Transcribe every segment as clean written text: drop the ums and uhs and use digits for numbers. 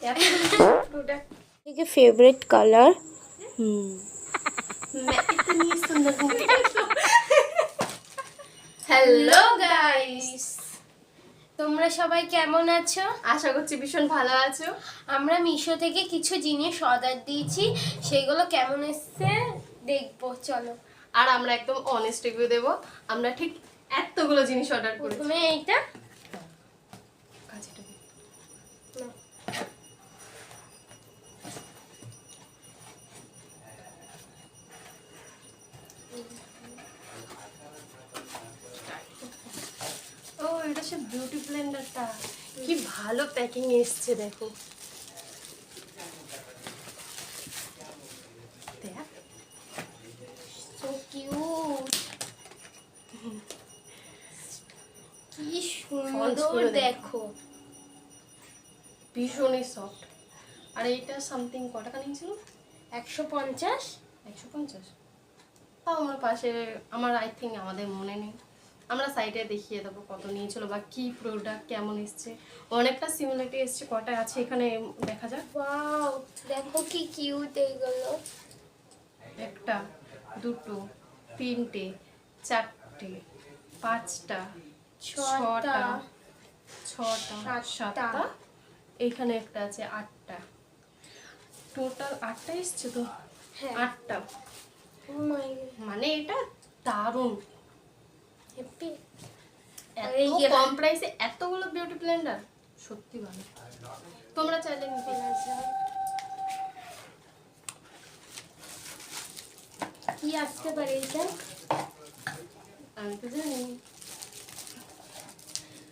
ठीक है favourite colour मैं इतनी सुंदर हूँ। হ্যালো গাইস, তোমরা সবাই কেমন আছো? আশা করছি ভীষণ ভালো আছো। আমরা মিশো থেকে কিছু জিনিস অর্ডার দিয়েছি, সেগুলো কেমন এসছে দেখবো, চলো। আর আমরা একদম অনেস্ট রিভিউ দেবো। আমরা ঠিক এতগুলো জিনিস অর্ডার করেছি। প্রথমে এইটা কাছেটা দে। ও এটা সে বিউটি ব্লেন্ডারটা, কি ভালো প্যাকিং এসছে দেখো। দেখ সো কিউট, কি সুন্দর দেখো, ভীষণই সফট। আর এইটা সামথিং কত টাকা নিয়েছিল? 150। 150। তাও আমার পাশে আমার আই থিঙ্ক আমাদের মনে নেই, আমরা সাইটে দেখিয়ে দেবো কত নিয়েছিল বা কি প্রোডাক্ট কেমন এসছে। অনেকটা সিমিলারিটি এসছে, কটা আছে এখানে দেখা যাক। ওয়াও দেখো কি কিউট এইগুলো। একটা, দুটো, তিনটে, চারটে, পাঁচটা, ছটা, সাতটা, এইখানে একটা আছে আটটা। টোটাল 8টা এসছে তো। হ্যাঁ 8টা। ও মাই মানে এটা দারুণ। হ্যাপি। এত কম প্রাইসে এতগুলো বিউটি ব্লেন্ডার, সত্যি ভালো। তোমরা চাইলে নিতে কি আসতে পারে এটা? আমি তো জানি।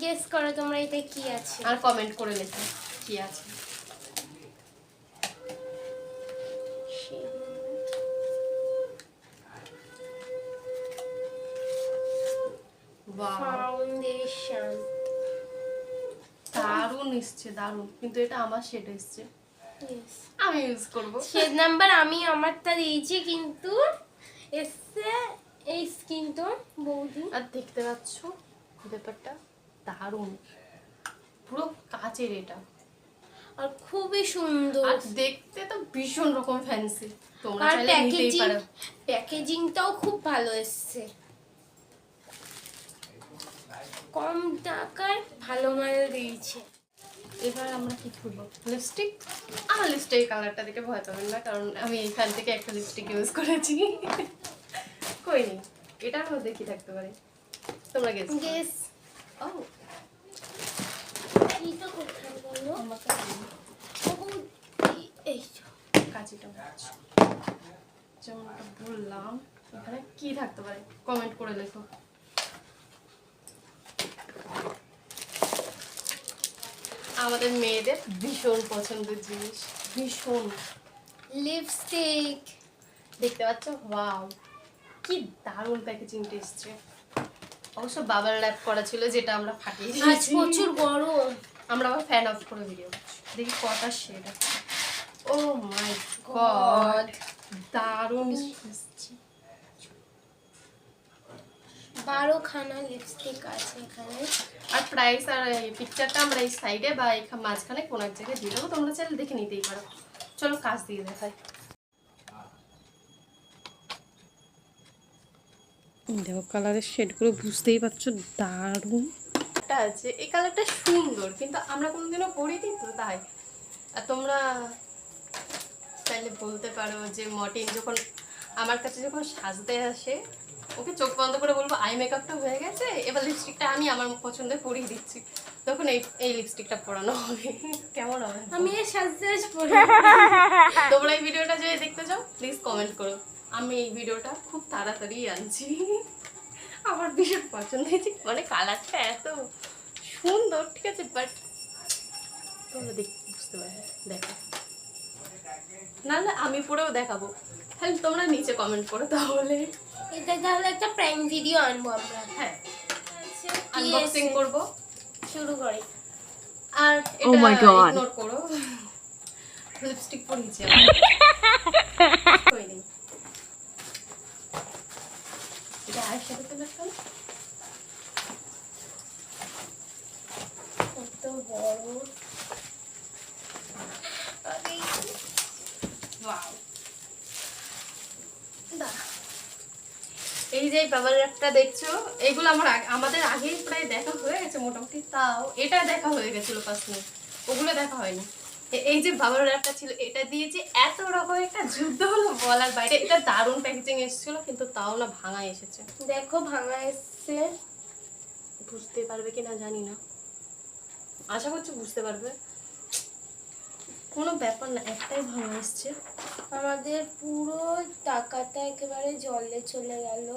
গেস করো তোমরা এটা কি আছে। আর কমেন্ট করে লেখো কি আছে। ফাউন্ডেশন দারুণ এসছে, দারুণ। কিন্তু এটা আমার শেড এসছে, আমি ইউজ করব। শেড নাম্বার আমি আমারটা দিয়েছি, কিন্তু এসছে এই স্কিন টোন বৌদি। আর দেখতে পাচ্ছ ব্যাপারটা দারুণ, পুরো কাচের এটা। আর খুবই সুন্দর, আর দেখতে তো ভীষণ রকম ফ্যান্সি। তোমরা আর চাইলে নিতেই পারো। প্যাকেজিংটাও খুব ভালো এসছে, কম টাকায় ভালো মাল দিয়েছে। এবার আমরা কি করবো? লিপস্টিক। আমার লিপস্টিক কালারটা দেখে ভয় পাবেন না, কারণ আমি এখান থেকে একটা লিপস্টিক ইউজ করেছি। কই নি, এটার মধ্যে কি থাকতে পারে তোমরা গেস গেস ও এইটা কোথায় বলো? আমাকে এই কাঁচিটা বলছি, যেমনটা বললাম। এখানে কি থাকতে পারে কমেন্ট করে লেখো। আমাদের মেয়েদের ভীষণ পছন্দের জিনিস, ভীষণ। লিপস্টিক দেখতে পাচ্ছ? ওয়াও কি দারুণ প্যাকেজিংটা এসছে। অবশ্য বাবার র্যাপ করা ছিল, যেটা আমরা ফাটিয়ে আজ দিয়েছি। প্রচুর গরম। আমরা আবার ফ্যান অফ করে ভিডিও করছি। দেখি কটা শেড আছে। ও মাই গড, দারুণ এসছে। 12খানা লিপস্টিক আছে এখানে। আর প্রাইস আর এই পিকচারটা আমরা এই সাইডে বা এই মাঝখানে কোনো এক জায়গায় দিয়ে দেবো, তোমরা চাইলে দেখে নিতেই পারো। চলো কাজ দিয়ে দেখাই। দেখো কালারের শেডগুলো বুঝতেই পারছো, দারুণ একটা আছে। এই কালারটা সুন্দর, কিন্তু আমরা কোনোদিনও পরিনি তো তাই। আর তোমরা চাইলে বলতে পারো যে মর্টিন যখন আমার কাছে যখন সাজতে আসে, ওকে চোখ বন্ধ করে বলবো আই মেকআপটা হয়ে গেছে, এবার লিপস্টিকটা আমি আমার পছন্দে পরিয়ে দিচ্ছি, তখন এই লিপস্টিকটা পরানো হবে। কেমন হবে? আমি এই সাজতে পরে তোমরা এই ভিডিওটা যদি দেখতে চাও প্লিজ কমেন্ট করো। আমি এই ভিডিওটা খুব তাড়াতাড়ি আনছি। আমার ভীষণ পছন্দ হয়েছে, মানে কালারটা এত সুন্দর, ঠিক আছে, বাট তোমরা দেখতে বুঝতে পারবে। দেখো, নাহলে আমি পরেও দেখাবো, তাহলে তোমরা নিচে কমেন্ট করো তাহলে। এটা তাহলে একটা প্র্যাঙ্ক ভিডিও আনবো আমরা। হ্যাঁ, আনবক্সিং করব, শুরু করি। আর এটা ইগনোর করো, লিপস্টিক পরিয়েছি আমি। কই নেই এটা আয়ের সাথে তো দেখাল। কত বড় ওয়াও, দাঁড়া। এই যে বাবল র্যাপটা দেখছো, এগুলো আমাদের আগেই প্রায় দেখা হয়ে গেছে মোটামুটি, তাও এটা দেখা হয়ে গেছিল পার্সোনালি, ওগুলো দেখা হয়নি। এই যে বাবল র্যাপটা ছিল, এটা দিয়ে যে এত রকম একটা যুদ্ধ হলো বলার বাইরে। এটা দারুণ প্যাকেজিং এসেছিল, কিন্তু তাও না ভাঙা এসেছে। দেখো ভাঙা এসছে, বুঝতে পারবে কি না জানি না, আশা করছি বুঝতে পারবে। কোনো ব্যাপার না, একটাই ভাঙা এসছে। আমাদের পুরো টাকাটা একেবারে জলে চলে গেল।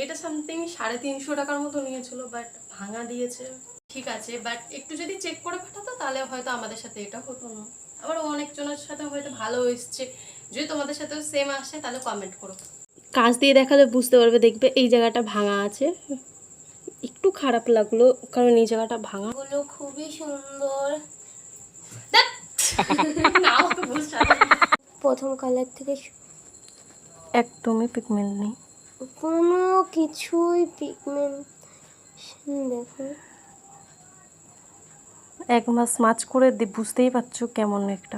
এটা সামথিং 350 টাকার মতো নিয়েছিল, বাট ভাঙা দিয়েছে। ঠিক আছে, বাট একটু যদি চেক করে পাঠাতো তাহলে হয়তো আমাদের সাথে এটা হতো না। আবার অনেকজনের সাথে হয়তো ভালো এসছে। যদি তোমাদের সাথেও সেম আসে তাহলে কমেন্ট করো। কাজ দিয়ে দেখালে বুঝতে পারবে, দেখবে এই জায়গাটা ভাঙা আছে। একটু খারাপ লাগলো কারণ এই জায়গাটা ভাঙা। গুলো খুবই সুন্দর। নাও তো বুঝতে প্রথম কালার থেকে একদমই পিগমেন্ট নেই, কোনো কিছুই পিগমেন্ট দেখো। 1 মাস মাছ করে বুঝতেই পারছো কেমন একটা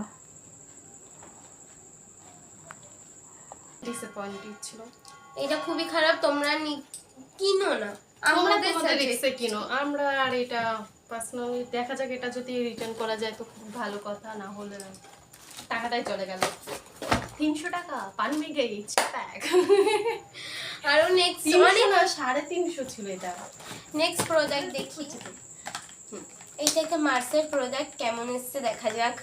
ডিসঅ্যাপয়েন্টেড ছিল। এটা খুবই খারাপ, তোমরা কিনো না, আমাদের তোমাদের সাথে রিক্সে কিনো। আমরা আর এটা পার্সোনালি দেখা যাক, এটা যদি রিটার্ন করা যায় তো খুব ভালো কথা, না হলে টাকাটাই চলে গেল। 300 টাকা পান মে গেই প্যাক। আরো নেক্সট 350 ছিল এটা। নেক্সট প্রোডাক্ট দেখি। এইটা একটা মার্সের প্রোডাক্ট, কেমন এসছে দেখা যাক।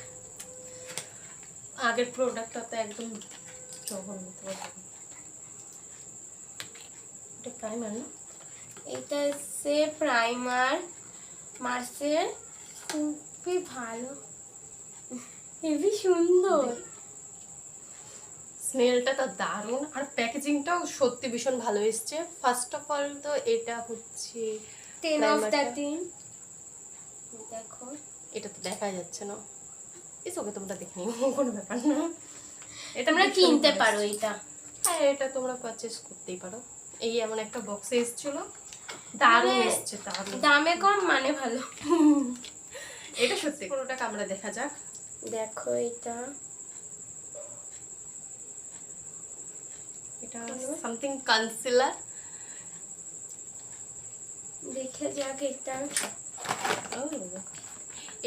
আগের প্রোডাক্টটা তো একদম জঘন্য। এটা প্রাইমার না? এটা হচ্ছে প্রাইমার মার্সের, খুবই ভালো, হেবি সুন্দর। স্মেলটা তো দারুণ, আর প্যাকেজিংটাও সত্যি ভীষণ ভালো এসছে। ফার্স্ট অফ অল তো এটা হচ্ছে 10 অফ 13। দেখো এটা তো দেখা যাচ্ছে না, ওকে তোমরা দেখে নিও, কোনো ব্যাপার না। এটা তোমরা কিনতে পারো এটা। হ্যাঁ, এটা তোমরা পারচেজ করতেই পারো। এই এমন একটা বক্সে এসেছিল, দারুণ এসছে, দারুণ। দামে কম মানে ভালো। এটা সত্যি। পুরোটাকে আমরা দেখা যাক। দেখো এটা সামথিং কনসিলার, দেখে যাক। এটা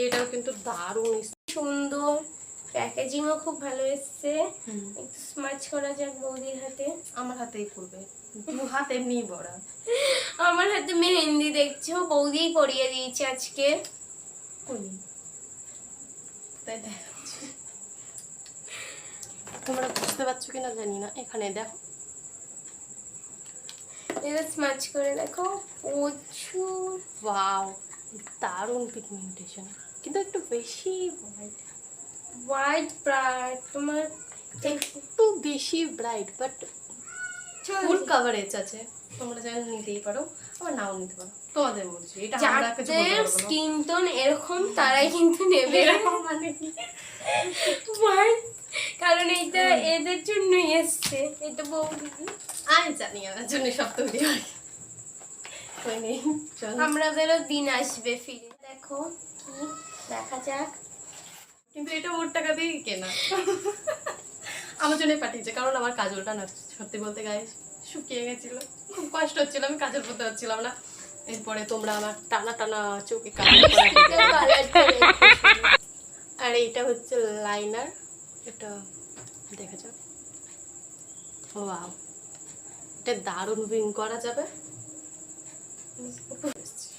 এটাও কিন্তু দারুণ সুন্দর, প্যাকেজিংও খুব ভালো এসছে। একটু স্মাচ করা যাক বৌদির হাতে। আমার হাতেই করবে, 2 হাত এমনি বড়। আমার হাতে মেহেন্দি দেখছো, বৌদিই পরিয়ে দিয়েছে আজকে। তাই দেখাচ্ছি, তোমরা বুঝতে পারছো কিনা জানি না। এখানে দেখো, এটা স্মাচ করে দেখো, প্রচুর। ওয়াও, দারুণ পিগমেন্টেশন, কিন্তু একটু বেশি হোয়াইট ব্রাইট, তোমার একটু বেশি ব্রাইট, বাট ফুল কভারেজ আছে। তোমরা চাইলে নিতেই পারো, আবার নাও নিতে পারো, তোমাদের মর্জি। এটা আমরা কিছু বলতে পারবো না। স্কিন টোন এরকম তারাই কিন্তু নেবে, এরকম মানে কি? কারণ এইটা এদের জন্যই এসছে। এটা বৌদি, আমি জানি আমার জন্য সব তৈরি হয়। আমাদেরও দিন আসবে ফিরে। দেখো কি দেখা যাক। কিন্তু এটা ওর টাকা দিয়ে কেনা, আমার জন্যই পাঠিয়েছে, কারণ আমার কাজলটা না সত্যি বলতে গায়ে শুকিয়ে গেছিল, খুব কষ্ট হচ্ছিল, আমি কাজল পরতে পারছিলাম না। এরপরে তোমরা আমার টানা টানা চোখে আর এইটা হচ্ছে লাইনার, এটা দেখা যাক। ওয়াও, এটা দারুণ উইং করা যাবে,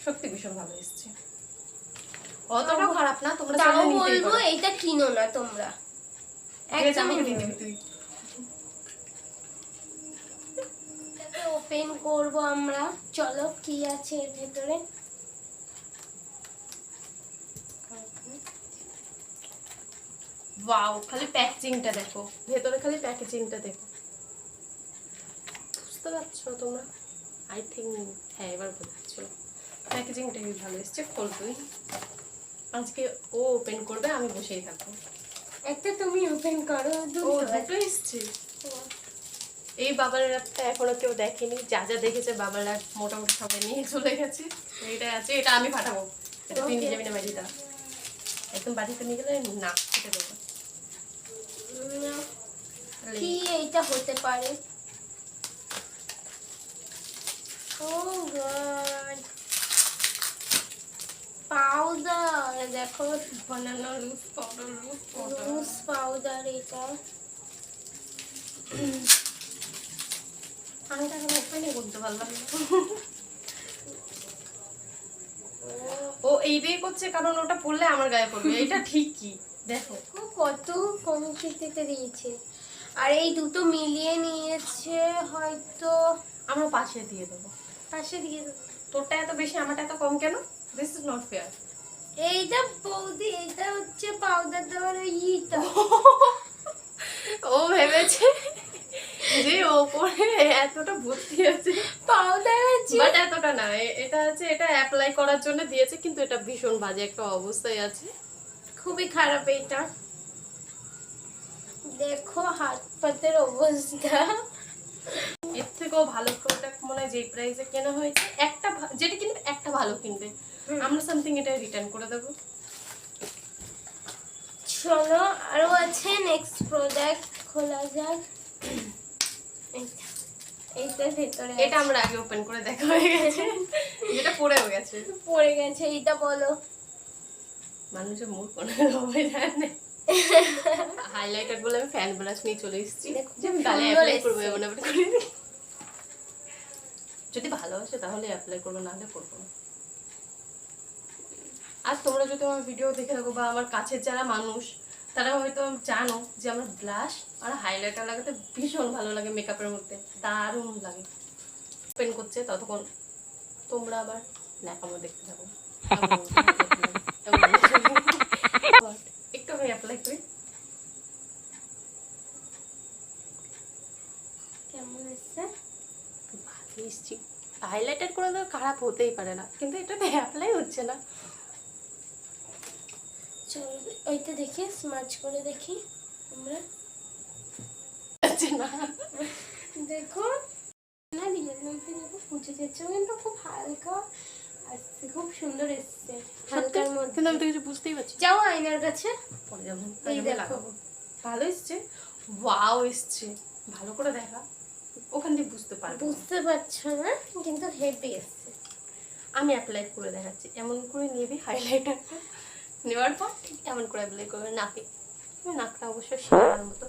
সত্যি ভীষণ ভালো এসছে। অতটাও খারাপ না, তোমরা তাও চাইলে নিতেই বলবো পারো। এটা কিনো না তোমরা, একদমই একদমই দিয়ে দিবি তুই। ওপেন করব আমরা। চলো কি আছে এর ভেতরে। ওয়াও, খালি প্যাকেজিংটা দেখো, ভেতরে খালি প্যাকেজিংটা দেখো, বুঝতে পারছো তোমরা? আই থিঙ্ক হ্যাঁ, এবার বুঝছো। প্যাকেজিংটা খুব ভালো এসছে। খোল তুই, আজকে ও ওপেন করবে, আমি বসেই থাকবো। একটা তুমি ওপেন করো। ও দুটো এসছে। এই বাবার র্যাপটা এখনো কেউ দেখেনি, যা যা দেখেছে বাবার র্যাপ মোটামুটি সবাই নিয়ে চলে গেছে। এটা আছে, এটা আমি পাঠাবো, এটা তুই নিয়ে যাবি না বাড়িটা, একদম বাড়িতে নিয়ে গেলে না খেতে দেবো। কি এইটা হতে পারে? ও গড, পাউডার, দেখো বানানো লুজ পাউডার লুজ পাউডার এটা। আমি তো এখন ওপেনই করতে পারলাম না। ও এইটাই করছে কারণ ওটা পড়লে আমার গায়ে পড়বে, এটা ঠিকই। দেখো ও কত কম চিঠিতে দিয়েছে, আর এই দুটো মিলিয়ে নিয়েছে হয়তো। আমরা পাশে দিয়ে দেবো। পাশে দিয়ে দেবো। তোরটা এত বেশি আমারটা এত কম কেন? This is not fair. এইটা বৌদি, এটা হচ্ছে পাউডার দেওয়ার ওই ইটা। ও ভেবেছে যে ওপরে এতটা ভর্তি আছে পাউডার আছে, বাট এতটা না। এটা আছে, এটা অ্যাপ্লাই করার জন্য দিয়েছে, কিন্তু এটা ভীষণ বাজে একটা অবস্থায় আছে। খুবই খারাপ এটা। দেখো হাত পাতের অবস্থা। এর থেকেও ভালো প্রোডাক্ট মনে হয় যে প্রাইসে কেনা হয়েছে, একটা যেটা কিনবে একটা ভালো কিনবে, আমরা সামথিং এটা রিটার্ন করে দেবো। চলো আরো আছে, নেক্সট প্রোডাক্ট খোলা যাক। এইটার ভেতরে এটা আমরা আগে ওপেন করে দেখা হয়ে গেছে, যেটা পড়েও গেছে। পড়ে গেছে। এইটা বলো। মানুষের মুখ কোনো সবাই জানে। হাইলাইটার বলে আমি ফ্যান ব্রাশ নিয়ে চলে এসেছি, যে আমি গালে অ্যাপ্লাই করবো এমন এমন করে। যদি ভালোবাসে তাহলে অ্যাপ্লাই করবো, নাহলে করবো না। আর তোমরা যদি আমার ভিডিও দেখে থাকো বা আমার কাছের যারা মানুষ, তারা হয়তো জানো যে আমার ব্লাশ আর হাইলাইটার লাগাতে ভীষণ ভালো লাগে, মেকআপের মধ্যে দারুণ লাগে। ওপেন করছে ততক্ষণ তোমরা আবার ন্যাকামো দেখতে থাকো। একটু আমি অ্যাপ্লাই করি। কেমন এসছে? ভালো এসছি। হাইলাইটার করে তো খারাপ হতেই পারে না, কিন্তু এটাতে অ্যাপ্লাই হচ্ছে না। চলো ওইটা দেখি, স্মাচ করে দেখি আমরা। হচ্ছে না। দেখো না, রিয়েল লাইফে দেখো পুজো যাচ্ছে, কিন্তু খুব হালকা আসছে, খুব সুন্দর এসছে হালকার মধ্যে। কিন্তু আমি তো কিছু বুঝতেই পারছি। যাও আয়নার কাছে, পরে যাবো, এই দেখো। লাগাবো। ভালো এসছে, ওয়াও এসছে। ভালো করে দেখা, ওখান থেকে বুঝতে পারবো। বুঝতে পারছো না, কিন্তু হেভি এসছে। আমি অ্যাপ্লাই করে দেখাচ্ছি। এমন করে নেবে হাইলাইটারটা, নেওয়ার পর ঠিক এমন করে অ্যাপ্লাই করবে নাকে। নাকটা অবশ্য শেখার মতো,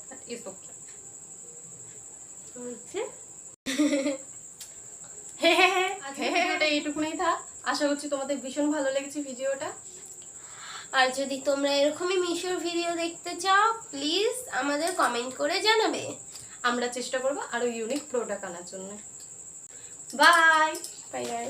বাট ইটস ওকে। হচ্ছে হ্যাঁ হ্যাঁ হ্যাঁ হ্যাঁ, ওটা এইটুকুনি থাক। আশা করছি তোমাদের ভীষণ ভালো লেগেছে ভিডিওটা। আর যদি তোমরা এরকমই মিশোর ভিডিও দেখতে চাও, প্লিজ আমাদের কমেন্ট করে জানাবে। আমরা চেষ্টা করবো আরো ইউনিক প্রোডাক্ট আনার জন্য। Bye bye bye.